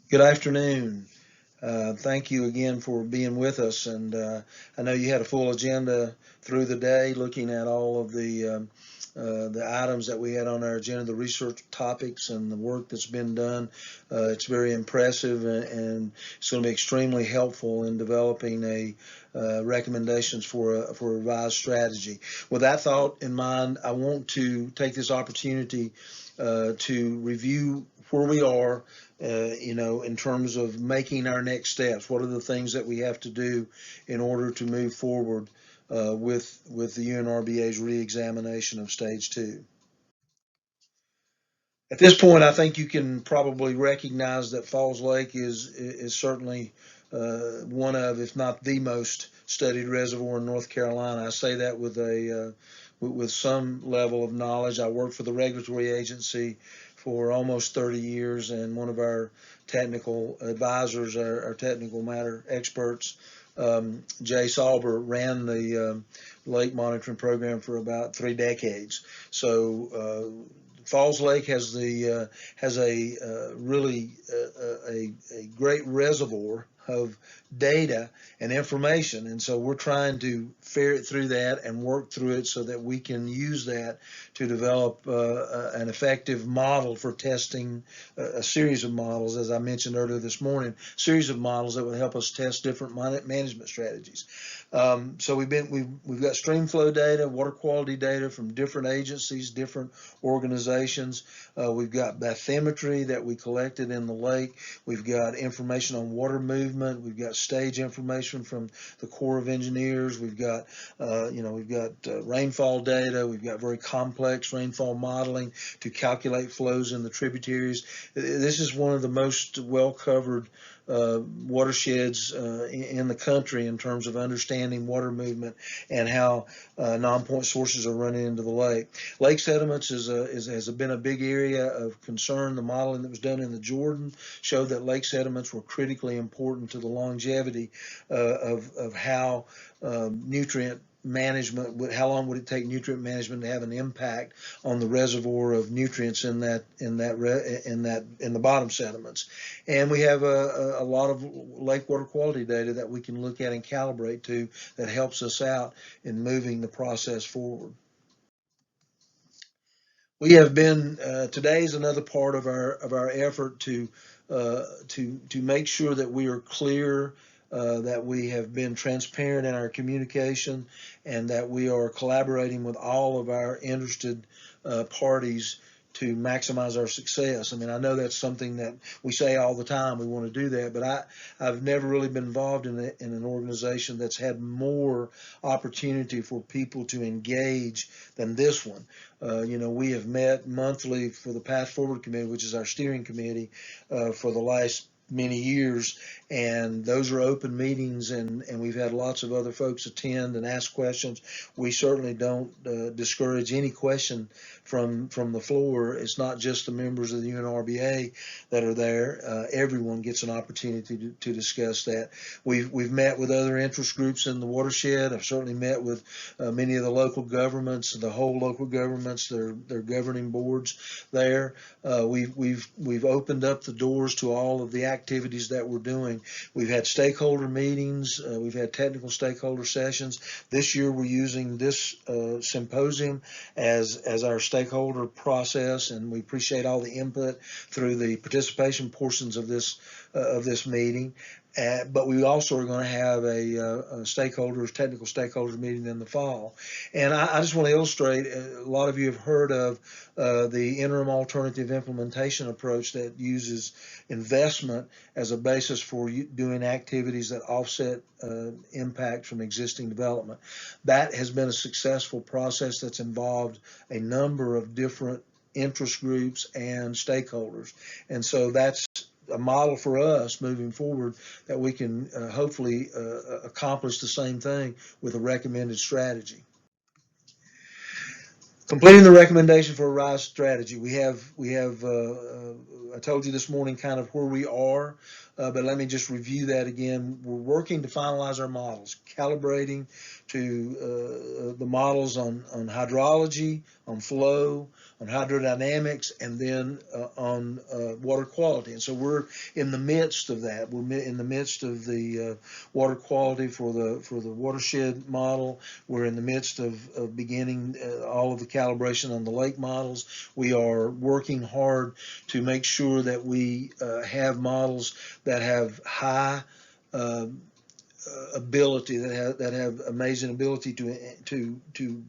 Good afternoon. Thank you again for being with us. And I know you had a full agenda through the day, looking at all of the items that we had on our agenda, the research topics and the work that's been done. It's very impressive, and it's going to be extremely helpful in developing a recommendations for a revised strategy. With that thought in mind, I want to take this opportunity to review where we are, in terms of making our next steps. What are the things that we have to do in order to move forward with the UNRBA's reexamination of stage two? At this point, I think you can probably recognize that Falls Lake is certainly one of, if not the most studied reservoir in North Carolina. I say that with some level of knowledge. I worked for the regulatory agency for almost 30 years, and one of our technical advisors, our technical matter experts, Jay Sauber, ran the lake monitoring program for about 3 decades. So Falls Lake has a really a great reservoir of data and information, and so we're trying to ferret through that and work through it so that we can use that to develop an effective model for testing a series of models, as I mentioned earlier this morning, series of models that would help us test different management strategies. So we've got stream flow data, water quality data from different agencies, different organizations. We've got bathymetry that we collected in the lake. We've got information on water movement. We've got stage information from the Corps of Engineers. We've got rainfall data. We've got very complex rainfall modeling to calculate flows in the tributaries. This is one of the most well covered watersheds in the country in terms of understanding water movement and how non-point sources are running into the lake. Lake sediments has been a big area of concern. The modeling that was done in the Jordan showed that lake sediments were critically important to the longevity of how nutrient management, how long would it take nutrient management to have an impact on the reservoir of nutrients in the bottom sediments. And we have a lot of lake water quality data that we can look at and calibrate to that helps us out in moving the process forward. We have been today is another part of our effort to make sure that we are clear, that we have been transparent in our communication, and that we are collaborating with all of our interested parties to maximize our success. I mean, I know that's something that we say all the time. We want to do that, but I've never really been involved in an organization that's had more opportunity for people to engage than this one. We have met monthly for the Path Forward Committee, which is our steering committee, for the last many years, and those are open meetings, and we've had lots of other folks attend and ask questions. We certainly don't discourage any question from the floor. It's not just the members of the UNRBA that are there. Everyone gets an opportunity to discuss that. We've met with other interest groups in the watershed. I've certainly met with many of the local governments, the whole local governments, their governing boards there. We've opened up the doors to all of the activities that we're doing. We've had stakeholder meetings. We've had technical stakeholder sessions. This year we're using this symposium as our stakeholder process, and we appreciate all the input through the participation portions of this meeting. But we also are going to have a technical stakeholders meeting in the fall. And I just want to illustrate, a lot of you have heard of the interim alternative implementation approach that uses investment as a basis for doing activities that offset impact from existing development. That has been a successful process that's involved a number of different interest groups and stakeholders. And so that's a model for us moving forward that we can hopefully accomplish the same thing with a recommended strategy. Completing the recommendation for a RISE strategy, we have I told you this morning kind of where we are, but let me just review that again. We're working to finalize our models, calibrating to the models on hydrology, on flow, on hydrodynamics, and then on water quality. And so we're in the midst of that. We're in the midst of the water quality for the watershed model. We're in the midst of beginning all of the calibration on the lake models. We are working hard to make sure that we have models that have high ability, that have amazing ability to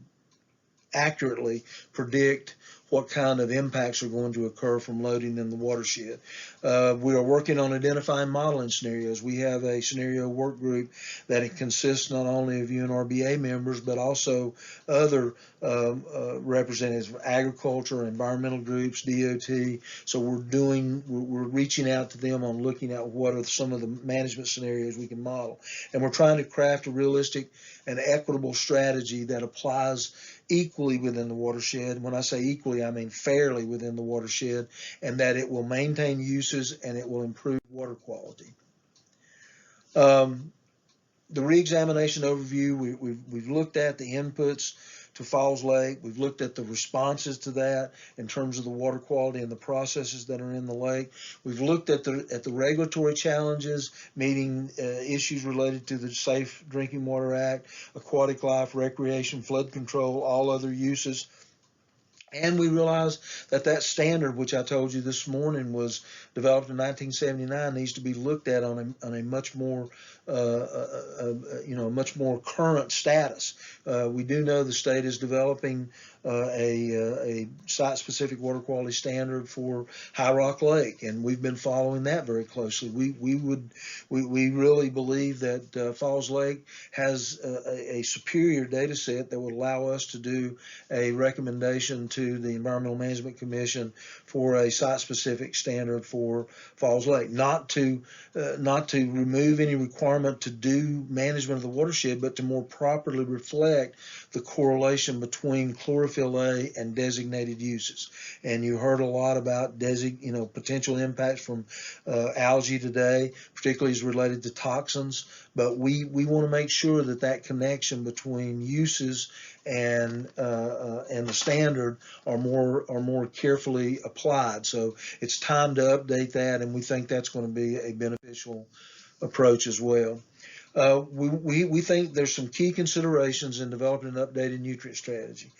accurately predict what kind of impacts are going to occur from loading in the watershed. We are working on identifying modeling scenarios. We have a scenario work group that consists not only of UNRBA members, but also other representatives of agriculture, environmental groups, DOT. So we're reaching out to them on looking at what are some of the management scenarios we can model. And we're trying to craft a realistic and equitable strategy that applies equally within the watershed. When I say equally, I mean fairly within the watershed, and that it will maintain uses and it will improve water quality. The reexamination overview, we've looked at the inputs to Falls Lake. We've looked at the responses to that in terms of the water quality and the processes that are in the lake. We've looked at the regulatory challenges, meeting issues related to the Safe Drinking Water Act, aquatic life, recreation, flood control, all other uses. And we realized that standard, which I told you this morning was developed in 1979, needs to be looked at on a much more much more current status. We do know the state is developing a site-specific water quality standard for High Rock Lake, and we've been following that very closely. We really believe that Falls Lake has a superior data set that would allow us to do a recommendation to the Environmental Management Commission for a site-specific standard for Falls Lake, not to remove any requirement to do management of the watershed, but to more properly reflect the correlation between chlorophyll A and designated uses. And you heard a lot about potential impacts from algae today, particularly as related to toxins. But we want to make sure that connection between uses and the standard are more carefully applied. So it's time to update that, and we think that's going to be a beneficial approach as well. We think there's some key considerations in developing an updated nutrient strategy.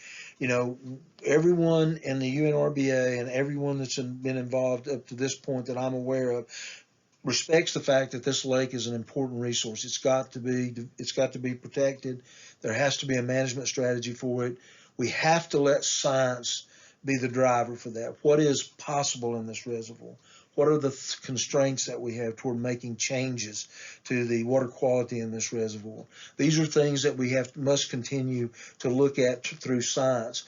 Everyone in the UNRBA and everyone that's been involved up to this point that I'm aware of respects the fact that this lake is an important resource. It's got to be protected. There has to be a management strategy for it. We have to let science be the driver for that. What is possible in this reservoir? What are the constraints that we have toward making changes to the water quality in this reservoir? These are things that we must continue to look at through science.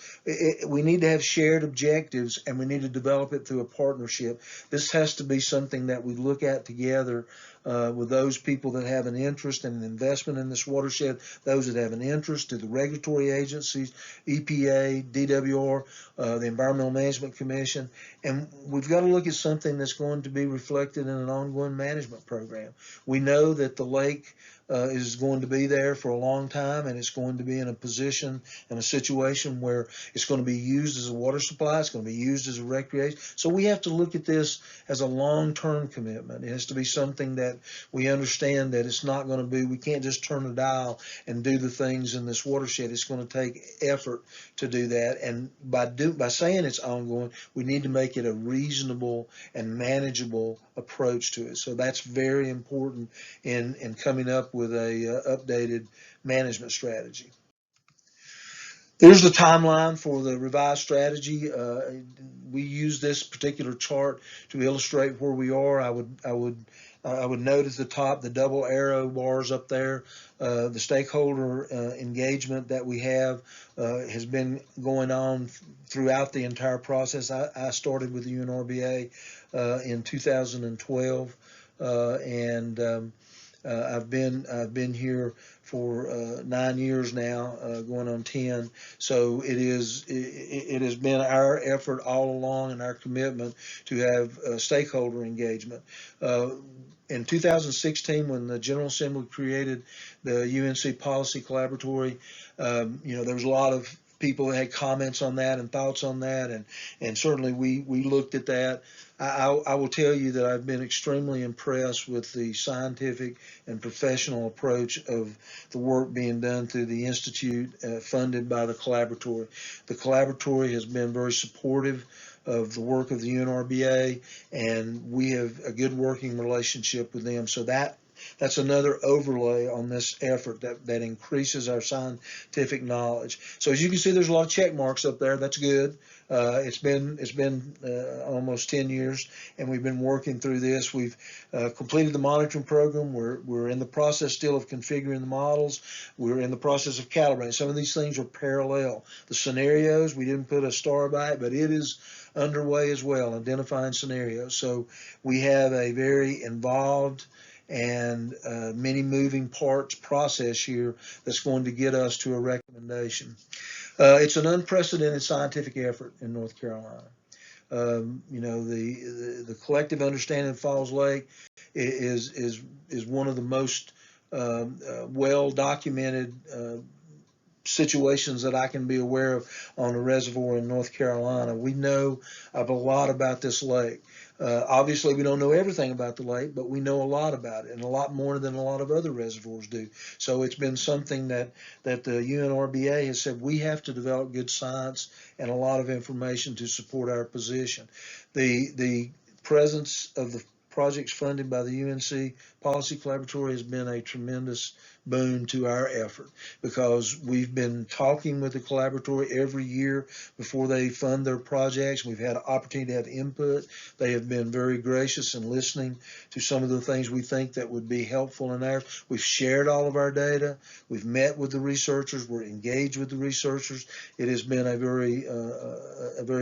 We need to have shared objectives, and we need to develop it through a partnership. This has to be something that we look at together with those people that have an interest and an investment in this watershed, those that have an interest, to the regulatory agencies, EPA, DWR, the Environmental Management Commission. And we've got to look at something that's going to be reflected in an ongoing management program. We know that the lake is going to be there for a long time, and it's going to be in a position and a situation where it's going to be used as a water supply, it's going to be used as a recreation. So we have to look at this as a long-term commitment. It has to be something that we understand that it's not going to be, we can't just turn a dial and do the things in this watershed. It's going to take effort to do that, and by saying it's ongoing, we need to make it a reasonable and manageable approach to it. So that's very important in coming up with a updated management strategy. There's the timeline for the revised strategy. We use this particular chart to illustrate where we are. I would note at the top the double arrow bars up there. The stakeholder engagement that we have has been going on throughout the entire process. I started with the UNRBA in 2012, and I've been here for 9 years now, going on 10. So it has been our effort all along and our commitment to have stakeholder engagement. In 2016, when the General Assembly created the UNC Policy Collaboratory, there was a lot of people had comments on that and thoughts on that, and certainly we looked at that. I will tell you that I've been extremely impressed with the scientific and professional approach of the work being done through the Institute, funded by the Collaboratory. The Collaboratory has been very supportive of the work of the UNRBA, and we have a good working relationship with them. So that's another overlay on this effort that increases our scientific knowledge. So as you can see, there's a lot of check marks up there. That's good. It's been almost 10 years, and we've been working through this. We've completed the monitoring program. We're in the process still of configuring the models. We're in the process of calibrating. Some of these things are parallel. The scenarios, we didn't put a star by it, but it is underway as well, identifying scenarios. So we have a very involved and many moving parts process here that's going to get us to a recommendation. It's an unprecedented scientific effort in North Carolina. The collective understanding of Falls Lake is one of the most well documented situations that I can be aware of on a reservoir in North Carolina. We know of a lot about this lake. Obviously, we don't know everything about the lake, but we know a lot about it, and a lot more than a lot of other reservoirs do. So it's been something that the UNRBA has said we have to develop good science and a lot of information to support our position. The presence of the projects funded by the UNC Policy Collaboratory has been a tremendous boon to our effort, because we've been talking with the collaboratory every year before they fund their projects. We've had an opportunity to have input. They have been very gracious in listening to some of the things we think that would be helpful in ours. We've shared all of our data. We've met with the researchers. We're engaged with the researchers. It has been a very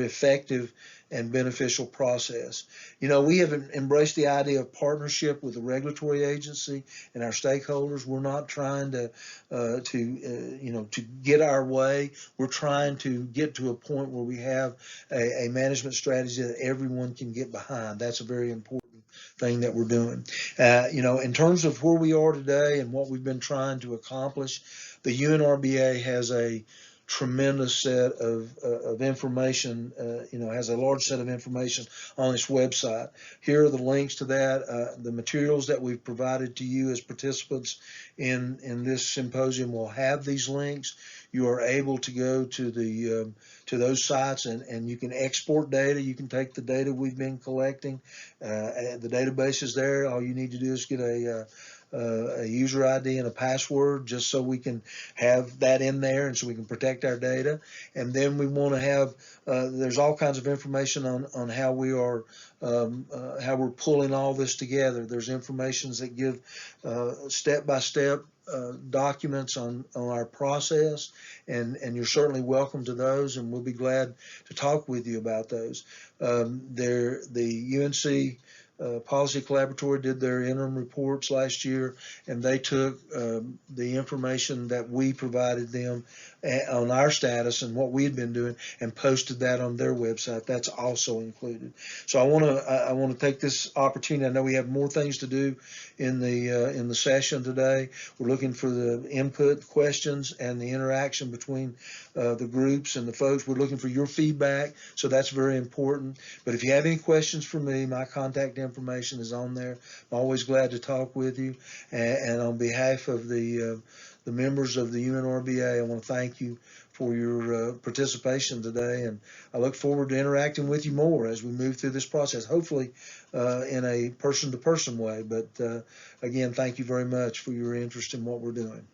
effective and beneficial process. We have embraced the idea of partnership with the regulatory agency and our stakeholders. We're not trying to get our way. We're trying to get to a point where we have a management strategy that everyone can get behind. That's a very important thing that we're doing. In terms of where we are today and what we've been trying to accomplish, the UNRBA has a tremendous set of information, has a large set of information on its website. Here are the links to that. The materials that we've provided to you as participants in this symposium will have these links. You are able to go to those sites and you can export data. You can take the data we've been collecting. The database is there. All you need to do is get a user ID and a password, just so we can have that in there and so we can protect our data. And then we want to have, there's all kinds of information on how we are, how we're pulling all this together. There's informations that give step-by-step documents on our process, and you're certainly welcome to those, and we'll be glad to talk with you about those. The UNC Policy Collaboratory did their interim reports last year, and they took the information that we provided them on our status and what we had been doing and posted that on their website. That's also included. So I want to take this opportunity. I know we have more things to do in the session today. We're looking for the input, questions, and the interaction between the groups and the folks. We're looking for your feedback, so that's very important. But if you have any questions for me, my contact information is on there. I'm always glad to talk with you. And on behalf of the members of the UNRBA, I want to thank you for your participation today, and I look forward to interacting with you more as we move through this process, hopefully in a person-to-person way. But again, thank you very much for your interest in what we're doing.